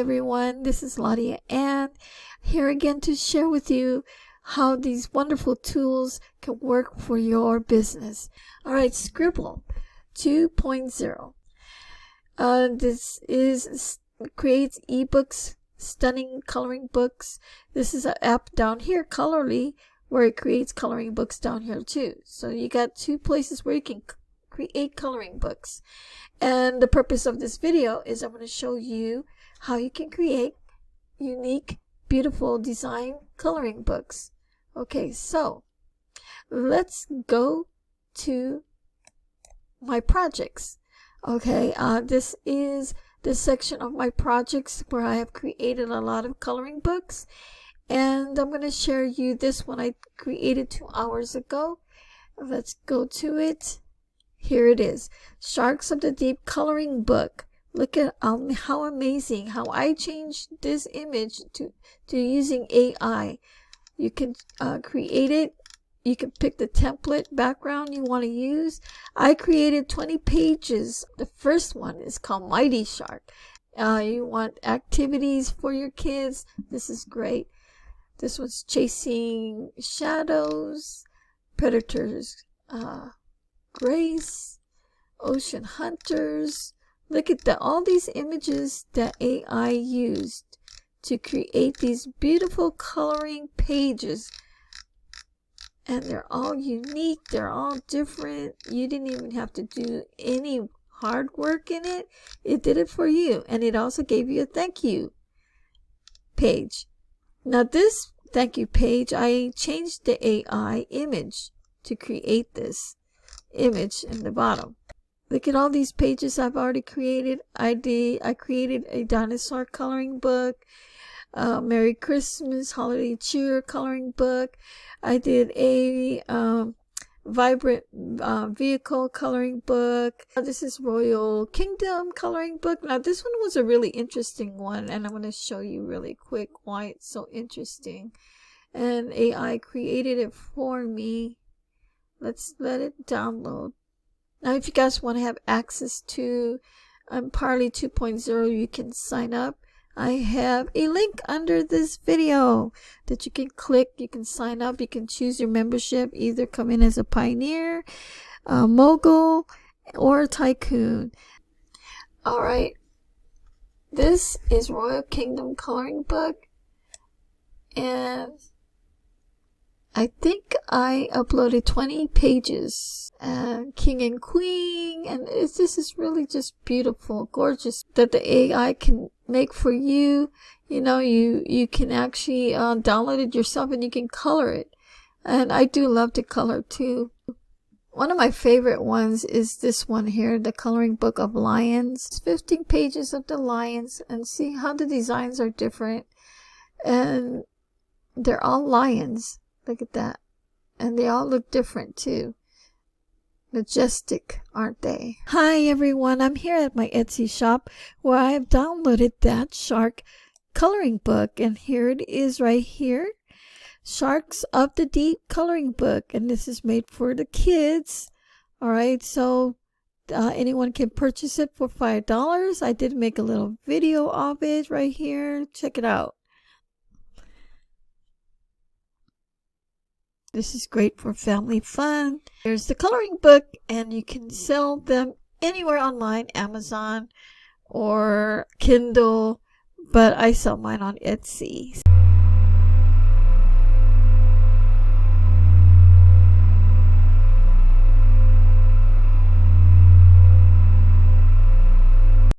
everyone, this is Lottie Ann here again to share with you how these wonderful tools can work for your business. Alright, Scribble 2.0. This creates ebooks, stunning coloring books. This is an app down here, Colorly, where it creates coloring books down here too. So you got two places where you can create coloring books. And the purpose of this video is I'm going to show you how you can create unique, beautiful design coloring books. Okay, so let's go to my projects. Okay, this is the section of my projects where I have created a lot of coloring books, and I'm going to share you this one I created 2 hours ago. Let's go to it. Here it is, Sharks of the Deep coloring book. Look at how amazing how I changed this image to using AI. You can create it. You can pick the template background you want to use. I created 20 pages. The first one is called Mighty Shark. You want activities for your kids. This is great. This one's Chasing Shadows, Predators, Grace, Ocean Hunters. Look at all these images that AI used to create these beautiful coloring pages. And they're all unique. They're all different. You didn't even have to do any hard work in it. It did it for you. And it also gave you a thank you page. Now this thank you page, I changed the AI image to create this image in the bottom. Look at all these pages I've already created. I created a dinosaur coloring book, Merry Christmas Holiday Cheer coloring book. I did a vibrant vehicle coloring book. This is Royal Kingdom coloring book. Now this one was a really interesting one, and I'm going to show you really quick why it's so interesting. And AI created it for me. Let's let it download. Now if you guys want to have access to Parley 2.0, you can sign up. I have a link under this video that you can click. You can sign up. You can choose your membership, either come in as a pioneer, a mogul, or a tycoon. Alright, this is Royal Kingdom coloring book, and I think I uploaded 20 pages, king and queen, and this is really just beautiful, gorgeous, that the AI can make for you. You know, you can actually download it yourself and you can color it. And I do love to color too. One of my favorite ones is this one here, the coloring book of lions. It's 15 pages of the lions, and see how the designs are different, and they're all lions. Look at that. And they all look different too. Majestic, aren't they? Hi everyone, I'm here at my Etsy shop where I have downloaded that shark coloring book, and here it is right here. Sharks of the Deep coloring book, and this is made for the kids. Alright, so anyone can purchase it for $5. I did make a little video of it right here. Check it out. This is great for family fun. Here's the coloring book, and you can sell them anywhere online, Amazon or Kindle, but I sell mine on Etsy.